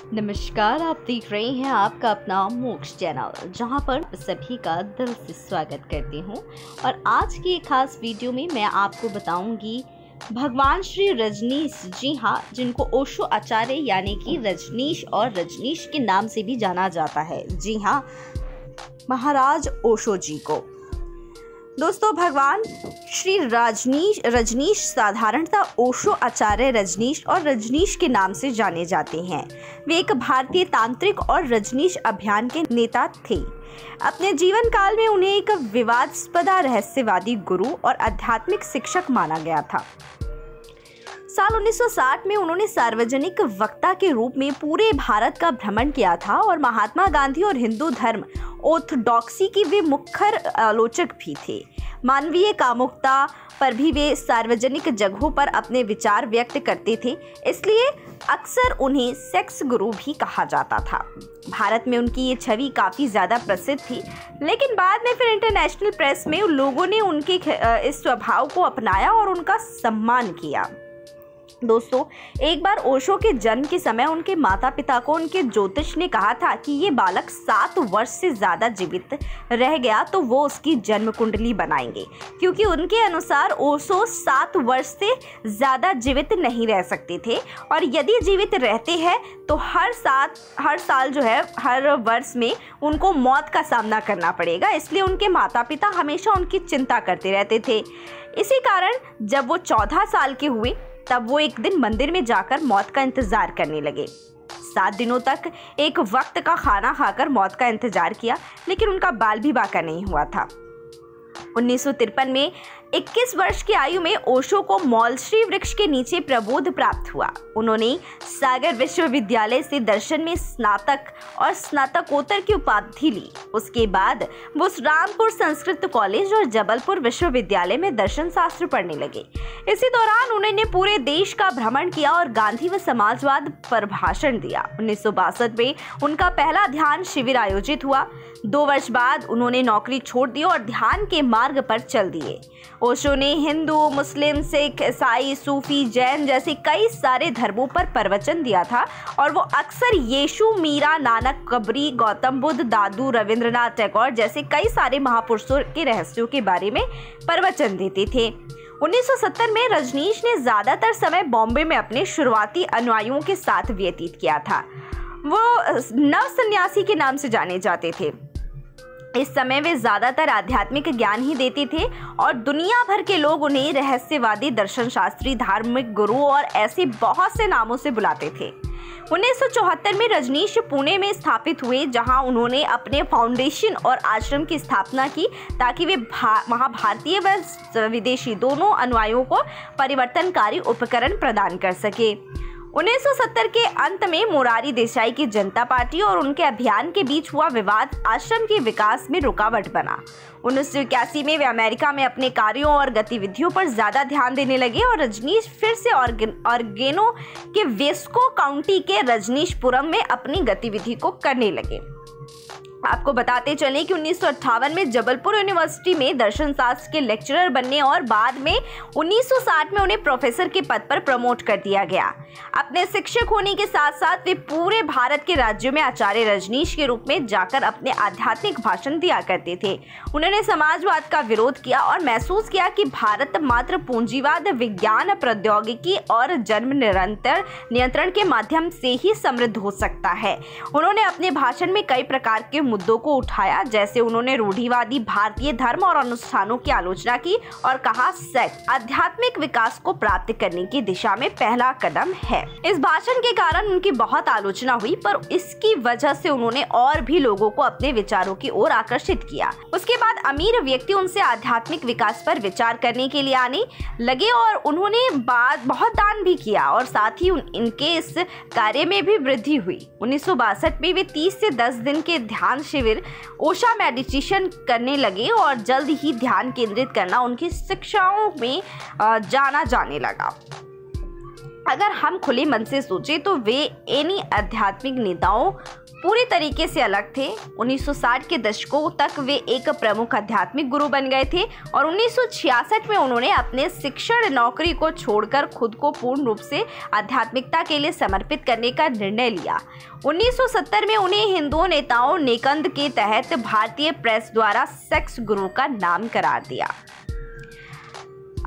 नमस्कार, आप देख रहे हैं आपका अपना मोक्ष चैनल, जहां पर सभी का दिल से स्वागत करती हूं। और आज की एक खास वीडियो में मैं आपको बताऊंगी भगवान श्री रजनीश, जी हाँ, जिनको ओशो आचार्य यानी कि रजनीश और रजनीश के नाम से भी जाना जाता है। जी हाँ, महाराज ओशो जी को। दोस्तों, भगवान श्री रजनीश साधारणतः ओशो आचार्य रजनीश और रजनीश के नाम से जाने जाते हैं। वे एक भारतीय तांत्रिक और रजनीश अभियान के नेता थे। अपने जीवन काल में उन्हें एक विवादास्पद रहस्यवादी गुरु और आध्यात्मिक शिक्षक माना गया था। साल 1960 में उन्होंने सार्वजनिक वक्ता के रूप में पूरे भारत का भ्रमण किया था और महात्मा गांधी और हिंदू धर्म ऑर्थोडॉक्सी की वे मुखर आलोचक भी थे। मानवीय कामुकता पर भी वे सार्वजनिक जगहों पर अपने विचार व्यक्त करते थे, इसलिए अक्सर उन्हें सेक्स गुरु भी कहा जाता था। भारत में उनकी ये छवि काफ़ी ज़्यादा प्रसिद्ध थी, लेकिन बाद में फिर इंटरनेशनल प्रेस में लोगों ने उनके इस स्वभाव को अपनाया और उनका सम्मान किया। दोस्तों, एक बार ओशो के जन्म के समय उनके माता पिता को उनके ज्योतिष ने कहा था कि ये बालक 7 वर्ष से ज़्यादा जीवित रह गया तो वो उसकी जन्म कुंडली बनाएंगे, क्योंकि उनके अनुसार ओशो 7 वर्ष से ज़्यादा जीवित नहीं रह सकते थे और यदि जीवित रहते हैं तो हर साल जो है, हर वर्ष में उनको मौत का सामना करना पड़ेगा। इसलिए उनके माता पिता हमेशा उनकी चिंता करते रहते थे। इसी कारण जब वो 14 साल के हुए तब वो एक दिन मंदिर में जाकर मौत का इंतजार करने लगे। 7 दिनों तक एक वक्त का खाना खाकर मौत का इंतजार किया, लेकिन उनका बाल भी बांका नहीं हुआ था। 1953 में 21 वर्ष की आयु में ओशो को मौलश्री वृक्ष के नीचे प्रबोध प्राप्त हुआ। उन्होंने सागर विश्वविद्यालय से दर्शन में स्नातक और स्नातकोत्तर की उपाधि ली। उसके बाद वो रामपुर संस्कृत कॉलेज और जबलपुर विश्वविद्यालय में दर्शन शास्त्र पढ़ने लगे। इसी दौरान उन्होंने पूरे देश का भ्रमण किया और गांधी व समाजवाद पर भाषण दिया। 1962 में उनका पहला ध्यान शिविर आयोजित हुआ। 2 वर्ष बाद उन्होंने नौकरी छोड़ दी और ध्यान के मार्ग पर चल दिए। ओशो ने हिंदू, मुस्लिम, सिख, ईसाई, सूफी, जैन जैसे कई सारे धर्मों पर प्रवचन दिया था और वो अक्सर यीशु, मीरा, नानक, कबीर, गौतम बुद्ध, दादू, रविंद्रनाथ टैगोर जैसे कई सारे महापुरुषों के रहस्यों के बारे में प्रवचन देते थे। 1970 में रजनीश ने ज्यादातर समय बॉम्बे में अपने शुरुआती अनुयायियों के साथ व्यतीत किया था। वो नव सन्यासी के नाम से जाने जाते थे। इस समय वे ज्यादातर आध्यात्मिक ज्ञान ही देते थे और दुनिया भर के लोग उन्हें रहस्यवादी, दर्शन शास्त्री, धार्मिक गुरु और ऐसे बहुत से नामों से बुलाते थे। 1974 में रजनीश पुणे में स्थापित हुए, जहां उन्होंने अपने फाउंडेशन और आश्रम की स्थापना की ताकि वे वहां भारतीय व विदेशी दोनों अनुयायियों को परिवर्तनकारी उपकरण प्रदान कर सके। 1970 के अंत में मोरारी देसाई की जनता पार्टी और उनके अभियान के बीच हुआ विवाद आश्रम के विकास में रुकावट बना। 1981 में वे अमेरिका में अपने कार्यों और गतिविधियों पर ज्यादा ध्यान देने लगे और रजनीश फिर से ऑर्गेनो के वेस्को काउंटी के रजनीशपुरम में अपनी गतिविधि को करने लगे। आपको बताते चलें कि 1958 में जबलपुर यूनिवर्सिटी में दर्शन शास्त्र के लेक्चरर बनने और बाद में 1960 में उन्हें प्रोफेसर के पद पर प्रमोट कर दिया गया। अपने शिक्षक होने के साथ साथ वे पूरे भारत के राज्यों में आचार्य रजनीश के रूप में जाकर अपने आध्यात्मिक भाषण दिया करते थे। उन्होंने समाजवाद का विरोध किया और महसूस किया कि भारत मात्र पूंजीवाद, विज्ञान, प्रौद्योगिकी और जन्म नियंत्रण के माध्यम से ही समृद्ध हो सकता है। उन्होंने अपने भाषण में कई प्रकार के मुद्दों को उठाया, जैसे उन्होंने रूढ़िवादी भारतीय धर्म और अनुष्ठानों की आलोचना की और कहा सेक्स आध्यात्मिक विकास को प्राप्त करने की दिशा में पहला कदम है। इस भाषण के कारण उनकी बहुत आलोचना हुई, पर इसकी वजह से उन्होंने और भी लोगों को अपने विचारों की ओर आकर्षित किया। उसके बाद अमीर व्यक्ति उनसे आध्यात्मिक विकास पर विचार करने के लिए आने लगे और उन्होंने बहुत दान भी किया और साथ ही इनके इस कार्य में भी वृद्धि हुई। 1962 में वे 30 से 10 दिन के ध्यान शिविर ओशा मेडिटेशन करने लगे और जल्द ही ध्यान केंद्रित करना उनकी शिक्षाओं में जाना जाने लगा। अगर हम खुले मन से सोचें तो वे इन्हीं आध्यात्मिक नेताओं पूरी तरीके से अलग थे। 1960 के दशकों तक वे एक प्रमुख आध्यात्मिक गुरु बन गए थे और 1966 में उन्होंने अपने शिक्षण नौकरी को छोड़कर खुद को पूर्ण रूप से आध्यात्मिकता के लिए समर्पित करने का निर्णय लिया। 1970 में उन्हें हिंदू नेताओं नेकंद के तहत भारतीय प्रेस द्वारा सेक्स गुरु का नाम करार दिया।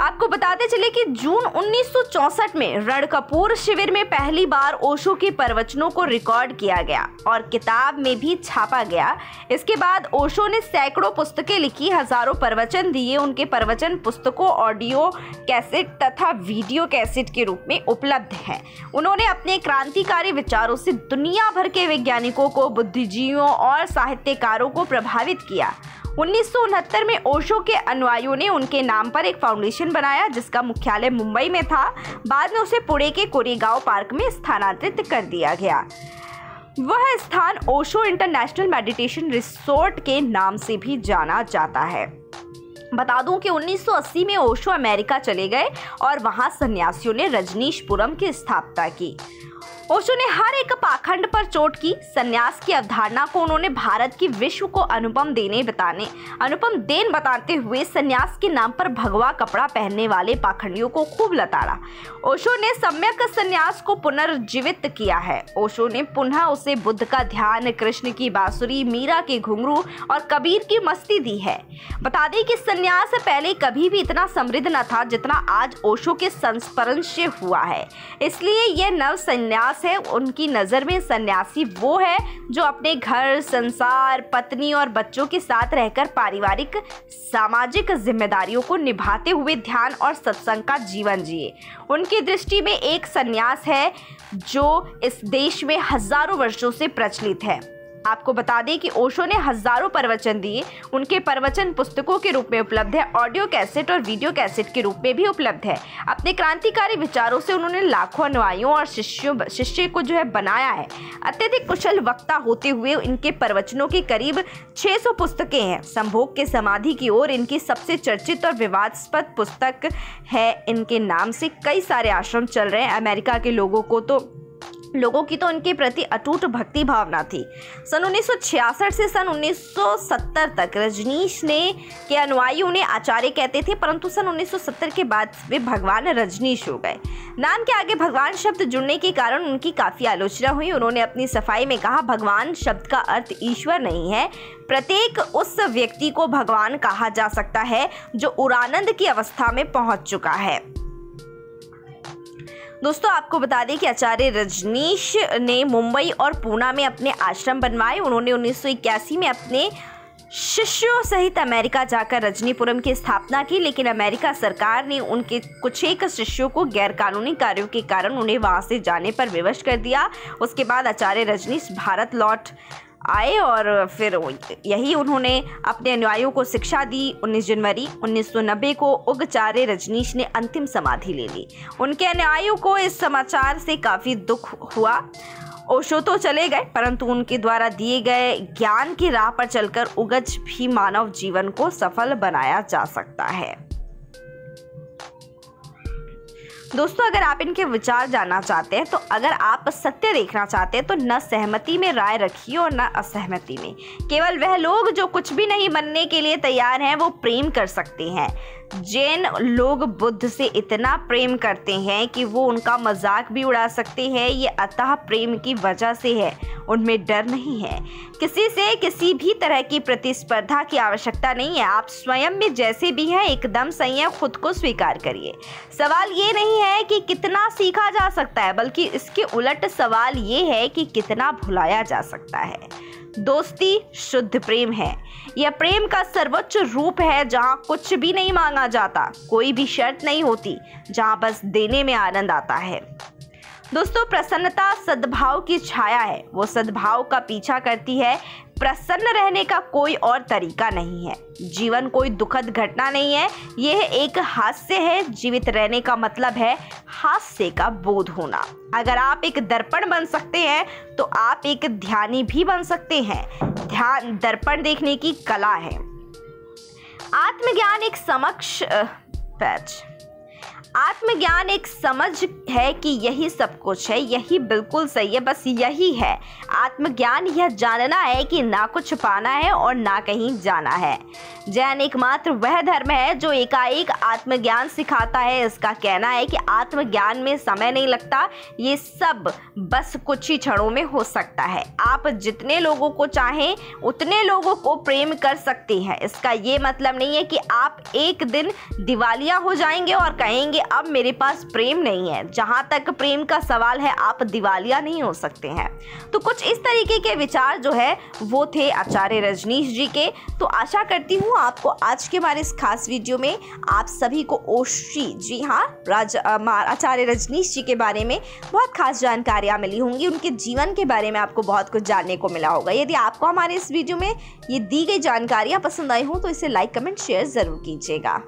आपको बताते चले कि जून 1964 में रणकपुर शिविर में पहली बार ओशो के प्रवचनों को रिकॉर्ड किया गया और किताब में भी छापा गया। इसके बाद ओशो ने सैकड़ों पुस्तकें लिखी, हजारों प्रवचन दिए। उनके प्रवचन पुस्तकों, ऑडियो कैसेट तथा वीडियो कैसेट के रूप में उपलब्ध हैं। उन्होंने अपने क्रांतिकारी विचारों से दुनिया भर के वैज्ञानिकों को, बुद्धिजीवियों और साहित्यकारों को प्रभावित किया। 1969 में ओशो के अनुयायियों ने उनके नाम पर एक फाउंडेशन बनाया जिसका मुख्यालय मुंबई में था। बाद में उसे पुणे के कोरेगांव पार्क में स्थानांतरित कर दिया गया। वह स्थान ओशो इंटरनेशनल मेडिटेशन रिसोर्ट के नाम से भी जाना जाता है। बता दूं कि 1980 में ओशो अमेरिका चले गए और वहां सन्यासियों ने रजनीशपुरम की स्थापना की। ओशो ने हर एक पाखंड पर चोट की। सन्यास की अवधारणा को उन्होंने भारत की विश्व को अनुपम देन बताते हुए सन्यास के नाम पर भगवा कपड़ा पहनने वाले पाखंडियों को खूब लताड़ा। ओशो ने सम्यक सन्यास को पुनर्जीवित किया है। ओशो ने पुनः उसे बुद्ध का ध्यान, कृष्ण की बांसुरी, मीरा के घुंघरू और कबीर की मस्ती दी है। बता दें कि सन्यास पहले कभी भी इतना समृद्ध न था जितना आज ओशो के संस्मरण से हुआ है। इसलिए यह नव सन्यास है। उनकी नजर में सन्यासी वो है जो अपने घर, संसार, पत्नी और बच्चों के साथ रहकर पारिवारिक सामाजिक जिम्मेदारियों को निभाते हुए ध्यान और सत्संग का जीवन जिए। उनकी दृष्टि में एक सन्यास है जो इस देश में हजारों वर्षों से प्रचलित है। आपको बता दें कि ओशो ने हजारों प्रवचन दिए। उनके प्रवचन पुस्तकों के रूप में उपलब्ध है, ऑडियो कैसेट और वीडियो कैसेट के रूप में भी उपलब्ध है। अपने क्रांतिकारी विचारों से उन्होंने लाखों अनुयायियों और शिष्य को बनाया है। अत्यधिक कुशल वक्ता होते हुए इनके प्रवचनों की करीब 600 पुस्तकें हैं। संभोग के समाधि की ओर इनकी सबसे चर्चित और विवादास्पद पुस्तक है। इनके नाम से कई सारे आश्रम चल रहे हैं। अमेरिका के लोगों की तो उनके प्रति अटूट भक्ति भावना थी। सन 1966 से सन 1970 तक रजनीश के अनुयायी उन्हें आचार्य कहते थे, परंतु सन 1970 के बाद वे भगवान रजनीश हो गए। नाम के आगे भगवान शब्द जुड़ने के कारण उनकी काफ़ी आलोचना हुई। उन्होंने अपनी सफाई में कहा, भगवान शब्द का अर्थ ईश्वर नहीं है। प्रत्येक उस व्यक्ति को भगवान कहा जा सकता है जो उरानंद की अवस्था में पहुंच चुका है। दोस्तों, आपको बता दें कि आचार्य रजनीश ने मुंबई और पूना में अपने आश्रम बनवाए। उन्होंने 1981 में अपने शिष्यों सहित अमेरिका जाकर रजनीपुरम की स्थापना की, लेकिन अमेरिका सरकार ने उनके कुछ एक शिष्यों को गैरकानूनी कार्यों के कारण उन्हें वहां से जाने पर विवश कर दिया। उसके बाद आचार्य रजनीश भारत लौट आए और फिर यही उन्होंने अपने अनुयायियों को शिक्षा दी। 19 जनवरी 1990 को उगाचार्य रजनीश ने अंतिम समाधि ले ली। उनके अनुयायियों को इस समाचार से काफ़ी दुख हुआ। ओशो तो चले गए, परंतु उनके द्वारा दिए गए ज्ञान की राह पर चलकर उगच भी मानव जीवन को सफल बनाया जा सकता है। दोस्तों, अगर आप इनके विचार जानना चाहते हैं, तो अगर आप सत्य देखना चाहते हैं, तो न सहमति में राय रखिए और न असहमति में। केवल वह लोग जो कुछ भी नहीं बनने के लिए तैयार हैं वो प्रेम कर सकते हैं। जैन लोग बुद्ध से इतना प्रेम करते हैं कि वो उनका मजाक भी उड़ा सकते हैं। ये अतः प्रेम की वजह से है, उनमें डर नहीं है। किसी से किसी भी तरह की प्रतिस्पर्धा की आवश्यकता नहीं है। आप स्वयं में जैसे भी हैं एकदम सही हैं, खुद को स्वीकार करिए। सवाल ये नहीं है कि कितना सीखा जा सकता है, बल्कि इसके उलट सवाल ये है कि कितना भुलाया जा सकता है। दोस्ती शुद्ध प्रेम है। यह प्रेम का सर्वोच्च रूप है जहाँ कुछ भी नहीं मांगा जाता, कोई भी शर्त नहीं होती, जहाँ बस देने में आनंद आता है। दोस्तों, प्रसन्नता सद्भाव की छाया है। वो सद्भाव का पीछा करती है। प्रसन्न रहने का कोई और तरीका नहीं है। जीवन कोई दुखद घटना नहीं है, यह एक हास्य है। जीवित रहने का मतलब है हास्य का बोध होना। अगर आप एक दर्पण बन सकते हैं तो आप एक ध्यानी भी बन सकते हैं। ध्यान दर्पण देखने की कला है। आत्मज्ञान एक आत्मज्ञान एक समझ है कि यही सब कुछ है, यही बिल्कुल सही है, बस यही है। आत्मज्ञान यह जानना है कि ना कुछ पाना है और ना कहीं जाना है। जैन एकमात्र वह धर्म है जो एकाएक आत्मज्ञान सिखाता है। इसका कहना है कि आत्मज्ञान में समय नहीं लगता, ये सब बस कुछ ही क्षणों में हो सकता है। आप जितने लोगों को चाहें उतने लोगों को प्रेम कर सकते हैं। इसका ये मतलब नहीं है कि आप एक दिन दिवालिया हो जाएंगे और कहेंगे अब मेरे पास प्रेम नहीं है। जहां तक प्रेम का सवाल है आप दिवालिया नहीं हो सकते हैं। तो कुछ इस तरीके के विचार जो है वो थे आचार्य रजनीश जी के। तो आशा करती हूँ आपको आज के हमारे इस खास वीडियो में आप सभी को ओशरी, जी हाँ, आचार्य रजनीश जी के बारे में बहुत खास जानकारियाँ मिली होंगी। उनके जीवन के बारे में आपको बहुत कुछ जानने को मिला होगा। यदि आपको हमारे इस वीडियो में ये दी गई जानकारियाँ पसंद आई हो तो इसे लाइक, कमेंट, शेयर ज़रूर कीजिएगा।